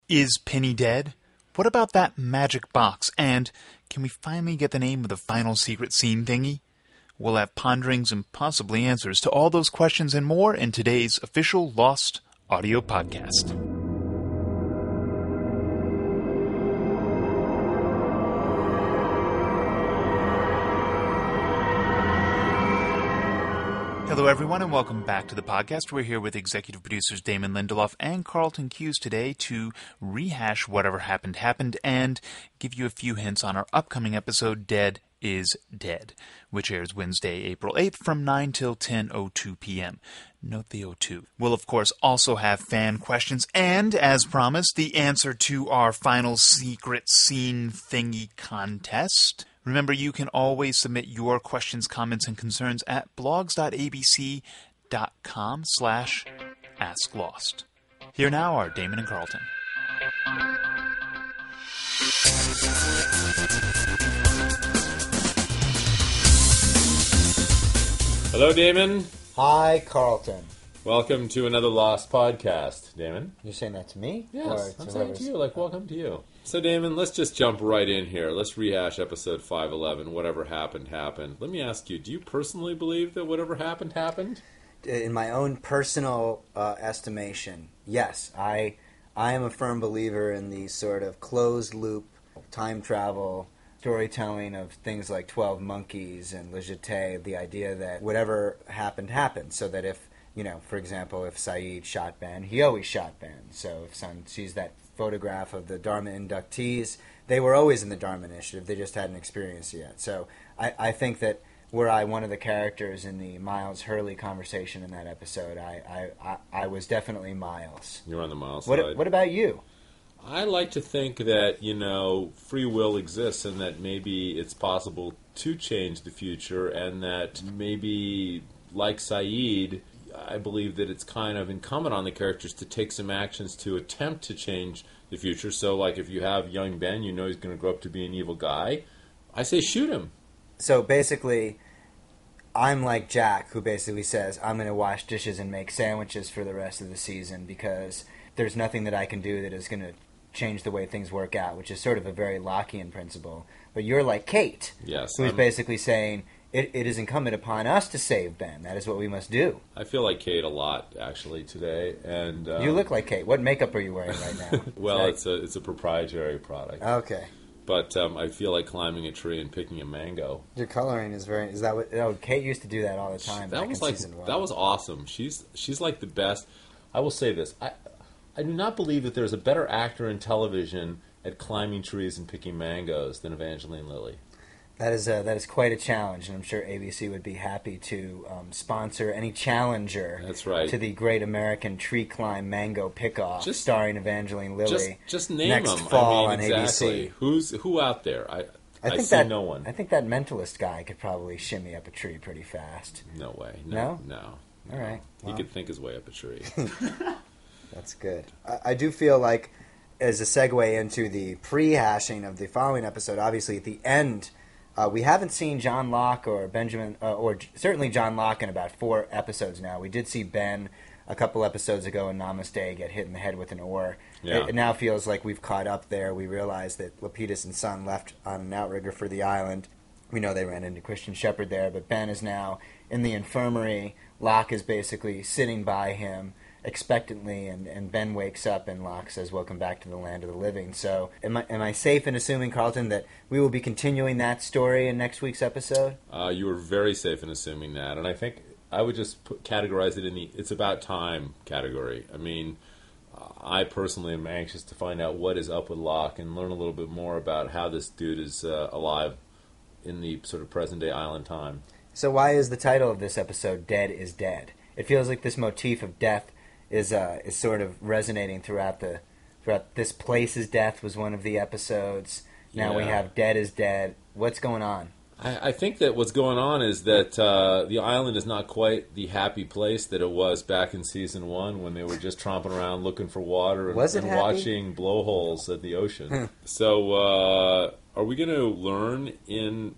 Is Penny dead? What about that magic box? And can we finally get the name of the final secret scene thingy? We'll have ponderings and possibly answers to all those questions and more in today's official Lost audio podcast. Hello, everyone, and welcome back to the podcast. We're here with executive producers Damon Lindelof and Carlton Cuse today to rehash whatever happened, and give you a few hints on our upcoming episode, Dead is Dead, which airs Wednesday, April 8th from 9 till 10:02 p.m. Note the 02. We'll, of course, also have fan questions and, as promised, the answer to our final secret scene thingy contest. Remember, you can always submit your questions, comments, and concerns at blogs.abc.com/asklost. Here now are Damon and Carlton. Hello, Damon. Hi, Carlton. Welcome to another Lost podcast, Damon. You're saying that to me? Yes, I'm saying to you, welcome to you. So, Damon, let's just jump right in here. Let's rehash episode 511, whatever happened, happened. Let me ask you, do you personally believe that whatever happened, happened? In my own personal estimation, yes. I am a firm believer in the sort of closed-loop time travel storytelling of things like 12 Monkeys and Le Jeté, the idea that whatever happened, happened, so that if, for example, if Saeed shot Ben, he always shot Ben. So if someone sees that photograph of the Dharma inductees, they were always in the Dharma Initiative, they just hadn't experienced it yet. So I think that were I one of the characters in the Miles Hurley conversation in that episode, I was definitely Miles. You're on the Miles side. What about you? I like to think that, free will exists and that maybe it's possible to change the future, and that maybe, like Saeed, I believe that it's kind of incumbent on the characters to take some actions to attempt to change the future. So, like, if you have young Ben, he's going to grow up to be an evil guy, I say shoot him. So, basically, I'm like Jack, who basically says, I'm going to wash dishes and make sandwiches for the rest of the season because there's nothing that I can do that is going to change the way things work out, which is sort of a very Lockean principle. But you're like Kate, yes, who's basically saying, it is incumbent upon us to save Ben. That is what we must do. I feel like Kate a lot, actually, today. And you look like Kate. What makeup are you wearing right now? Well, it's a proprietary product. Okay. But I feel like climbing a tree and picking a mango. Your coloring is very... Is that what... Oh, Kate used to do that all the time back in season 1. That was awesome. She's like the best. I will say this. I do not believe that there's a better actor in television at climbing trees and picking mangoes than Evangeline Lilly. That is quite a challenge, and I'm sure ABC would be happy to sponsor any challenger. That's right. To the Great American Tree Climb Mango Pick-Off, starring Evangeline Lilly. Just name next them. fall on exactly. ABC. Who out there? I see no one. I think that mentalist guy could probably shimmy up a tree pretty fast. No way. No. All right. He could think his way up a tree. That's good. I do feel like, as a segue into the pre-hashing of the following episode, obviously at the end, we haven't seen John Locke or Benjamin, or certainly John Locke in about 4 episodes now. We did see Ben a couple episodes ago in Namaste get hit in the head with an oar. Yeah. It now feels like we've caught up there. We realize that Lapidus and Son left on an outrigger for the island. We know they ran into Christian Shepherd there, but Ben is now in the infirmary. Locke is basically sitting by him expectantly, and Ben wakes up and Locke says, "Welcome back to the land of the living." So am I safe in assuming, Carlton, that we will be continuing that story in next week's episode? You were very safe in assuming that, and I think I would just categorize it in the "it's about time" category. I mean, I personally am anxious to find out what is up with Locke and learn a little bit more about how this dude is alive in the sort of present-day island time. So why is the title of this episode "Dead is Dead"? It feels like this motif of death is sort of resonating throughout this place's death was one of the episodes. Now we have Dead is Dead. What's going on? I think that what's going on is that the island is not quite the happy place that it was back in season 1 when they were just tromping around looking for water and watching blowholes at the ocean. So are we going to learn in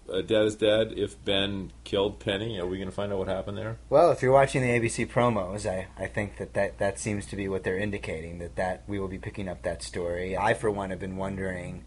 Dead is Dead if Ben killed Penny? Are we going to find out what happened there? Well, if you're watching the ABC promos, I think that seems to be what they're indicating, that we will be picking up that story. I, for one, have been wondering,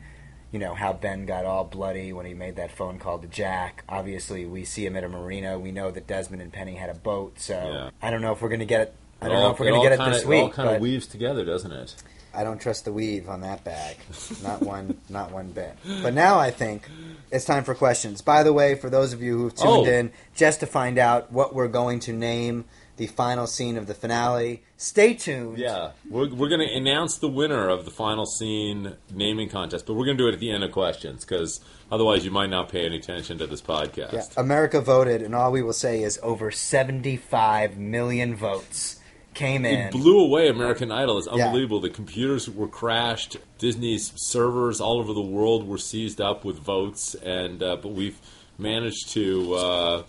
how Ben got all bloody when he made that phone call to Jack. Obviously, we see him at a marina. We know that Desmond and Penny had a boat, so Yeah. I don't know if we're going to get it. I don't know if we're going to get it this week. It all kind of weaves together, doesn't it? I don't trust the weave on that bag. Not one bit. But now I think it's time for questions. By the way, for those of you who've tuned in just to find out what we're going to name the final scene of the finale, stay tuned. Yeah, we're going to announce the winner of the final scene naming contest, but we're going to do it at the end of questions, because otherwise you might not pay any attention to this podcast. Yeah. America voted, and all we will say is over 75 million votes came in. It blew away American Idol. It's unbelievable. Yeah. The computers were crashed. Disney's servers all over the world were seized up with votes, and but we've managed to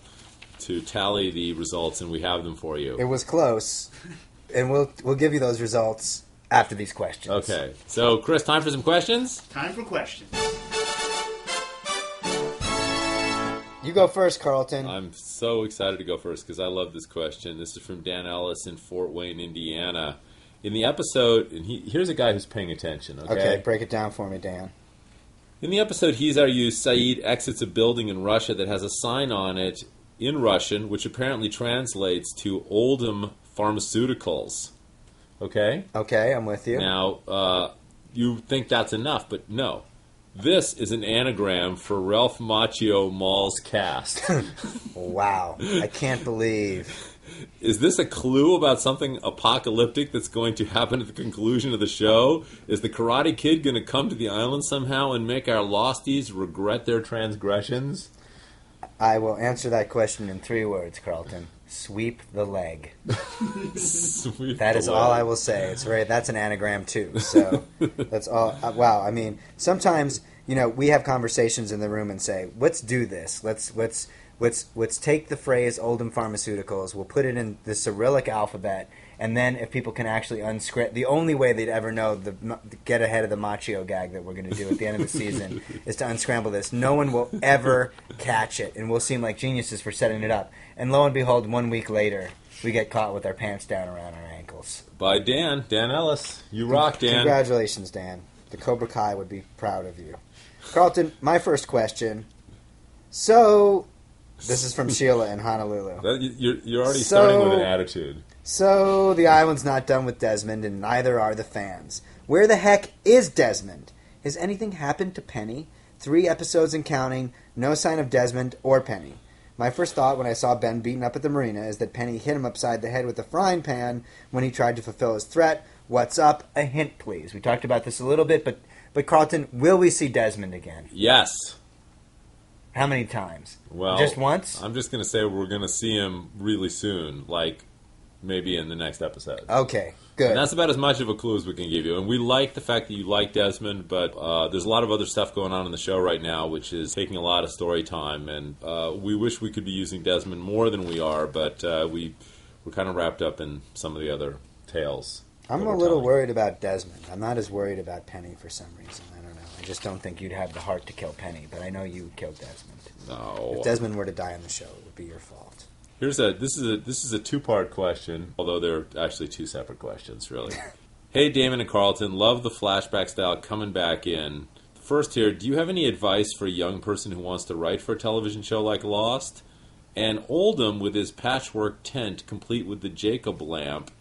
tally the results, and we have them for you. It was close, and we'll give you those results after these questions. Okay. So, Chris, time for some questions? Time for questions. You go first, Carlton. I'm so excited to go first because I love this question. This is from Dan Ellis in Fort Wayne, Indiana. In the episode, and here's a guy who's paying attention, okay? Okay, break it down for me, Dan. In the episode He's Our You, Saeed exits a building in Russia that has a sign on it in Russian, which apparently translates to Oldham Pharmaceuticals. Okay? Okay, I'm with you. Now, you think that's enough, but no. This is an anagram for Ralph Macchio Mall's cast. Wow. I can't believe. Is this a clue about something apocalyptic that's going to happen at the conclusion of the show? Is the Karate Kid going to come to the island somehow and make our losties regret their transgressions? I will answer that question in 3 words, Carlton. Sweep the leg. That is all I will say. That's an anagram too. So that's all. Wow. I mean, sometimes we have conversations in the room and say, "Let's do this. Let's take the phrase Oldham Pharmaceuticals. We'll put it in the Cyrillic alphabet, and then if people can actually unscript, the only way they'd ever know get ahead of the Macchio gag that we're going to do at the end of the season is to unscramble this. No one will ever catch it, and we'll seem like geniuses for setting it up. And lo and behold, 1 week later, we get caught with our pants down around our ankles. By Dan Ellis. You rock, Dan. Congratulations, Dan. The Cobra Kai would be proud of you. Carlton, my first question. So, this is from Sheila in Honolulu. You're already starting with an attitude. So, the island's not done with Desmond, and neither are the fans. Where the heck is Desmond? Has anything happened to Penny? 3 episodes and counting, no sign of Desmond or Penny. My first thought when I saw Ben beaten up at the marina is that Penny hit him upside the head with a frying pan when he tried to fulfill his threat. What's up? A hint, please. We talked about this a little bit, but Carlton, will we see Desmond again? Yes. How many times? Well, just once? I'm just going to say we're going to see him really soon, like maybe in the next episode. Okay, good. And that's about as much of a clue as we can give you. And we like the fact that you like Desmond, but there's a lot of other stuff going on in the show right now, which is taking a lot of story time. And we wish we could be using Desmond more than we are, but we're kind of wrapped up in some of the other tales. I'm a little worried about Desmond. I'm not as worried about Penny for some reason. I don't know. I just don't think you'd have the heart to kill Penny, but I know you would kill Desmond. No. If Desmond were to die on the show, it would be your fault. This is a 2-part question, although they're actually 2 separate questions, really. Hey, Damon and Carlton, love the flashback style coming back in. First here, do you have any advice for a young person who wants to write for a television show like Lost? And Oldham, with his patchwork tent complete with the Jacob lamp,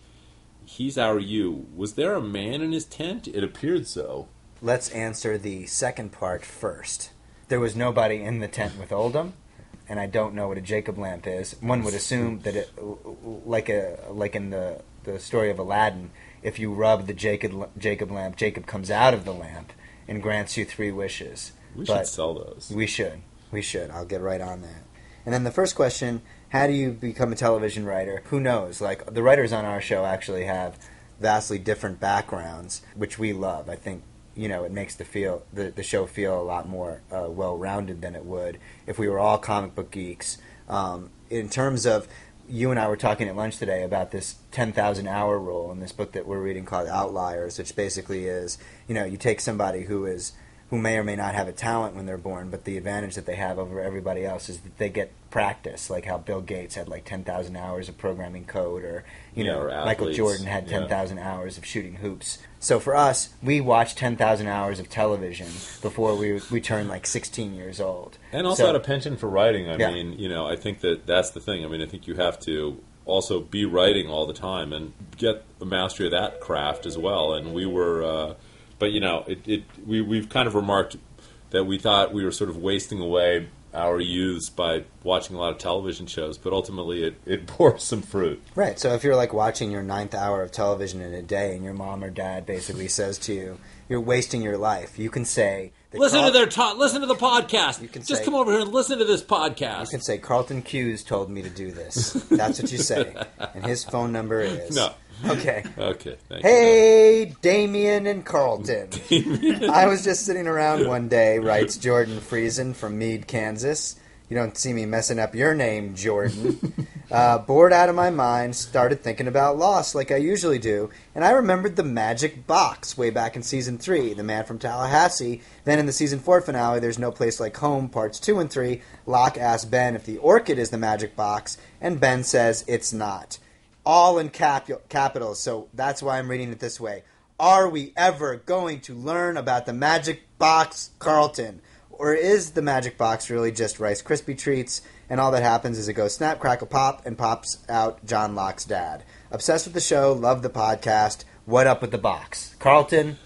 He's Our You. Was there a man in his tent? It appeared so. Let's answer the second part first. There was nobody in the tent with Oldham. And I don't know what a Jacob lamp is. One would assume that it, like in the story of Aladdin, if you rub the Jacob lamp, Jacob comes out of the lamp and grants you 3 wishes. We should sell those. We should. I'll get right on that. And then the first question, how do you become a television writer? Who knows? Like, the writers on our show actually have vastly different backgrounds, which we love. I think it makes the show feel a lot more well-rounded than it would if we were all comic book geeks. In terms of, you and I were talking at lunch today about this 10,000-hour rule in this book that we're reading called Outliers, which basically is, you take somebody who is who may or may not have a talent when they're born, but the advantage that they have over everybody else is that they get practice, like how Bill Gates had like 10,000 hours of programming code, or or Michael Jordan had 10,000 hours of shooting hoops. So for us, we watched 10,000 hours of television before we turned like 16 years old. And also had a penchant for writing. I Yeah. mean, I think that's the thing. I mean, I think you have to also be writing all the time and get a mastery of that craft as well. And we were, but we've kind of remarked that we thought we were sort of wasting away our youths by watching a lot of television shows, but ultimately it bore some fruit. Right. So if you're like watching your 9th hour of television in a day, and your mom or dad basically says to you, "You're wasting your life," you can say, Listen to the podcast. You can just say, come over here and listen to this podcast. You can say, "Carlton Cuse told me to do this." That's what you say, and his phone number is No. Okay. Okay. Thank Hey, Damien and Carlton. I was just sitting around one day, writes Jordan Friesen from Meade, Kansas. You don't see me messing up your name, Jordan. Bored out of my mind, started thinking about Lost like I usually do, and I remembered the magic box way back in Season 3, The Man from Tallahassee. Then in the Season 4 finale, There's No Place Like Home, Parts 2 and 3, Locke asks Ben if the orchid is the magic box, and Ben says it's not. All in capitals, so that's why I'm reading it this way. Are we ever going to learn about the magic box, Carlton? Or is the magic box really just Rice Krispie treats, and all that happens is it goes snap, crackle, pop, and pops out John Locke's dad? Obsessed with the show, love the podcast. What up with the box? Carlton?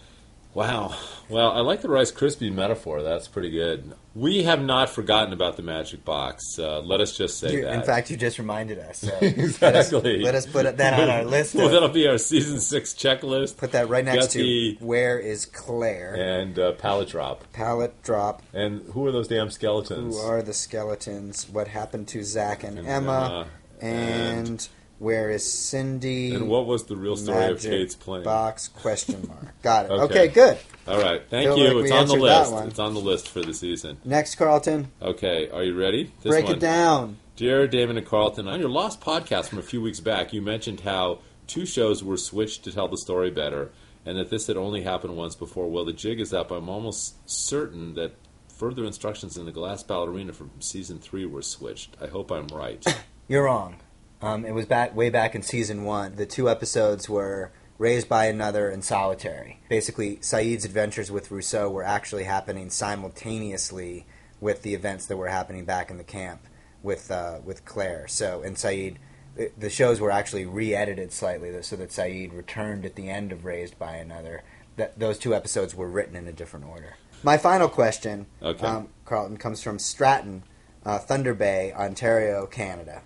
Wow. Well, I like the Rice Krispie metaphor. That's pretty good. We have not forgotten about the magic box. Let us just say that. In fact, you just reminded us. So Exactly. Let us put that on our list. Well, that'll be our Season 6 checklist. Put that right next Jesse, to Where is Claire? And Pallet Drop. Pallet Drop. And who are those damn skeletons? Who are the skeletons? What happened to Zach and Emma? And where is Cindy? And what was the real story of Kate's plane? Box, question mark. Got it. Okay, good. All right. Thank Feel you. like It's we on the answered list. that one. It's on the list for the season. Next, Carlton. Okay. Are you ready? Break it down. Dear Damon and Carlton, on your Lost podcast from a few weeks back, you mentioned how 2 shows were switched to tell the story better, and that this had only happened once before. Well, the jig is up. I'm almost certain that further instructions in the Glass Ballerina from Season 3 were switched. I hope I'm right. You're wrong. It was way back in Season 1. The 2 episodes were Raised by Another and Solitary. Basically, Saeed's adventures with Rousseau were actually happening simultaneously with the events that were happening back in the camp with Claire. So, and Saeed, the shows were actually re-edited slightly so that Saeed returned at the end of Raised by Another. Those 2 episodes were written in a different order. My final question, Carlton, comes from Stratton, Thunder Bay, Ontario, Canada.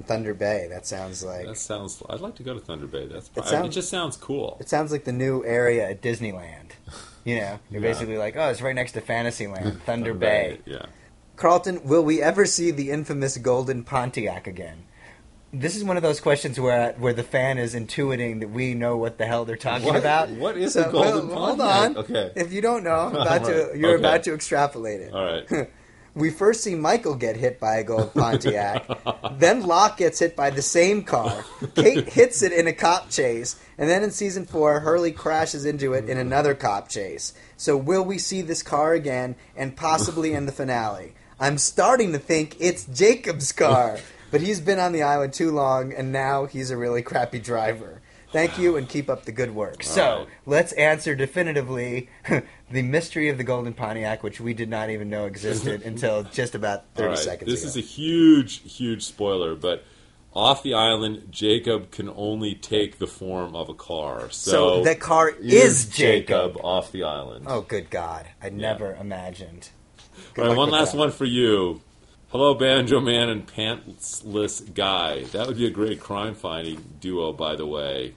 Thunder Bay, that sounds like... I'd like to go to Thunder Bay. It It just sounds cool. It sounds like the new area at Disneyland. You're basically like, oh, it's right next to Fantasyland, Thunder Bay. Yeah. Carlton, will we ever see the infamous golden Pontiac again? This is one of those questions where the fan is intuiting that we know what the hell they're talking about. What is the golden Pontiac? Hold on. Okay. If you don't know, you're about to extrapolate it. All right. We first see Michael get hit by a gold Pontiac. Then Locke gets hit by the same car. Kate hits it in a cop chase. And then in Season 4, Hurley crashes into it in another cop chase. So will we see this car again, and possibly in the finale? I'm starting to think it's Jacob's car. But he's been on the island too long, and now he's a really crappy driver. Thank you, and keep up the good work. So, let's answer definitively the mystery of the Golden Pontiac, which we did not even know existed until just about 30 seconds ago. This is a huge, huge spoiler, but off the island, Jacob can only take the form of a car. So the car is Jacob off the island. Oh, good God. I never imagined. All right, one last one for you. Hello, Banjo Man and Pantsless Guy. That would be a great crime-fighting duo, by the way.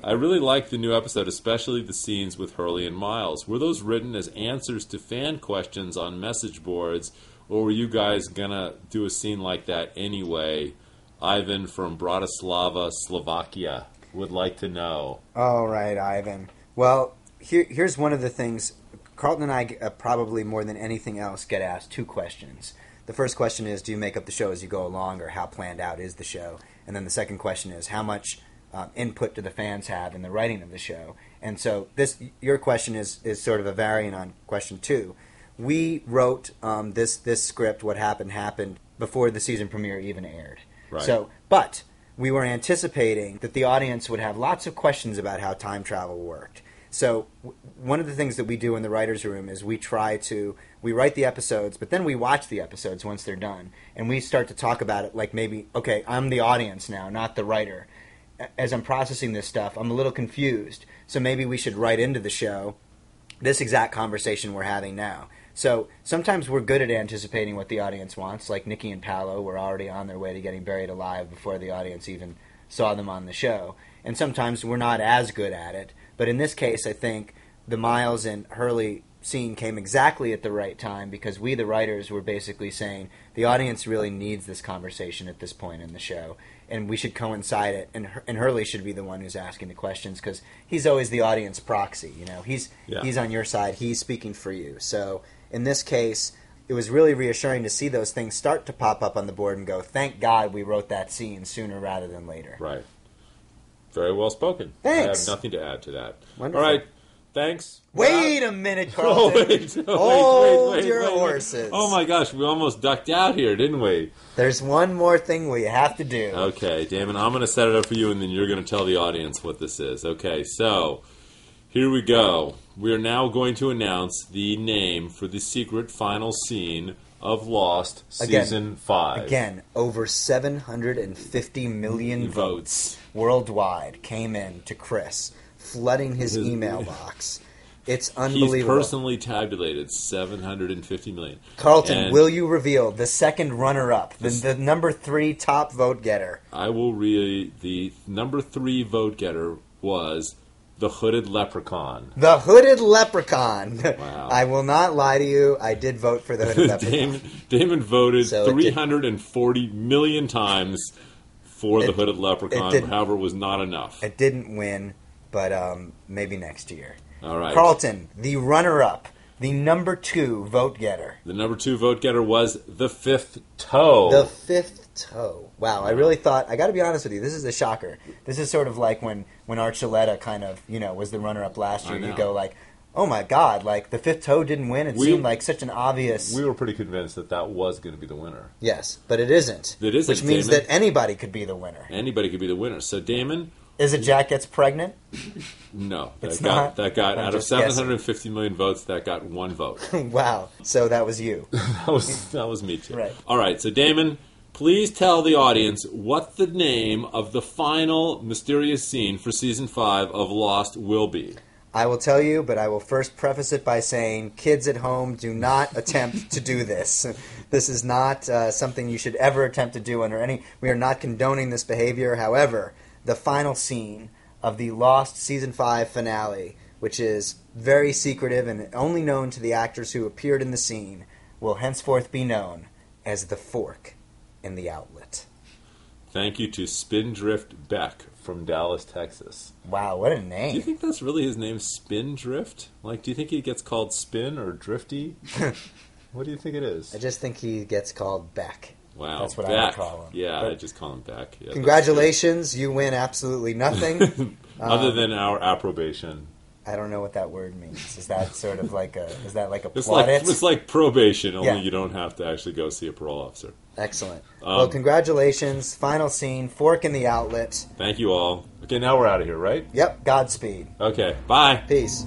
I really liked the new episode, especially the scenes with Hurley and Miles. Were those written as answers to fan questions on message boards, or were you guys going to do a scene like that anyway? Ivan from Bratislava, Slovakia, would like to know. All right, Ivan. Well, here's one of the things. Carlton and I probably more than anything else get asked 2 questions. The first question is, do you make up the show as you go along, or how planned out is the show? And then the second question is, how much input do the fans have in the writing of the show. And so your question is sort of a variant on question 2. We wrote this script, What Happened, before the season premiere even aired. Right. But we were anticipating that the audience would have lots of questions about how time travel worked. So one of the things that we do in the writer's room is we write the episodes, but then we watch the episodes once they're done. And we start to talk about it like maybe, okay, I'm the audience now, not the writer. As I'm processing this stuff, I'm a little confused. So maybe we should write into the show this exact conversation we're having now. So sometimes we're good at anticipating what the audience wants, like Nikki and Paolo were already on their way to getting buried alive before the audience even saw them on the show. And sometimes we're not as good at it. But in this case, I think the Miles and Hurley scene came exactly at the right time because we, the writers, were basically saying the audience really needs this conversation at this point in the show, and we should coincide it. And Hurley should be the one who's asking the questions because he's always the audience proxy. You know, he's on your side. He's speaking for you. So in this case, it was really reassuring to see those things start to pop up on the board and go, thank God we wrote that scene sooner rather than later. Right. Very well spoken. Thanks. I have nothing to add to that. Wonderful. All right. Thanks. Wait a minute, Carlton. Hold your horses. Oh, my gosh. We almost ducked out here, didn't we? There's one more thing we have to do. Okay, Damon, I'm going to set it up for you, and then you're going to tell the audience what this is. Okay, so here we go. We are now going to announce the name for the secret final scene of Lost Season 5. Again, over 750 million votes worldwide came in to Chris, flooding his email box. It's unbelievable. He's personally tabulated 750 million. Carlton, will you reveal the second runner-up, the number 3 top vote getter? I will read the number 3 vote getter was the Hooded Leprechaun. The Hooded Leprechaun. Wow. I will not lie to you. I did vote for the Hooded Leprechaun. Damon voted 340 million times for the Hooded Leprechaun. However, it was not enough. It didn't win, but maybe next year. All right. Carlton, the runner-up, the number 2 vote getter. The number 2 vote getter was the Fifth Toe. The Fifth Toe. Wow, I really thought, I got to be honest with you, this is a shocker. This is sort of like when Archuleta kind of, was the runner-up last year. You go like, oh my God, like the Fifth Toe didn't win. It seemed like such an obvious... We were pretty convinced that was going to be the winner. Yes, but it isn't. It isn't, which means Damon. that anybody could be the winner. Anybody could be the winner. So, Damon... Is it Jack Gets Pregnant? No. It's not? That got out of 750 million votes, that got 1 vote. Wow. So that was you. that was me too. Right. All right. So, Damon, please tell the audience what the name of the final mysterious scene for Season 5 of Lost will be. I will tell you, but I will first preface it by saying, kids at home, do not attempt to do this. This is not something you should ever attempt to do under any... We are not condoning this behavior. However, the final scene of the Lost Season 5 finale, which is very secretive and only known to the actors who appeared in the scene, will henceforth be known as the Fork in the Outlet. Thank you to Spindrift Beck from Dallas, Texas. Wow, what a name. Do you think that's really his name, Spindrift? Like, do you think he gets called Spin or Drifty? What do you think it is? I just think he gets called Beck. Wow, that's what Beck. I would call him. Yeah, I just call him Beck. Yeah, congratulations, you win absolutely nothing. Other than our approbation. I don't know what that word means. Is that sort of like a it's plaudit? It's like probation, only you don't have to actually go see a parole officer. Excellent. Well, congratulations. Final scene, Fork in the Outlet. Thank you all. Okay, now we're out of here, right? Yep, Godspeed. Okay, bye. Peace.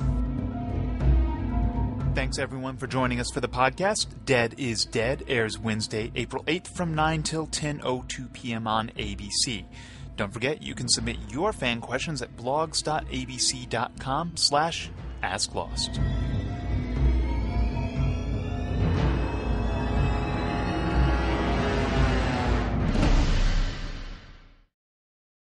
Thanks, everyone, for joining us for the podcast. Dead is Dead airs Wednesday, April 8th from 9 till 10:02 p.m. on ABC. Don't forget, you can submit your fan questions at blogs.abc.com/asklost.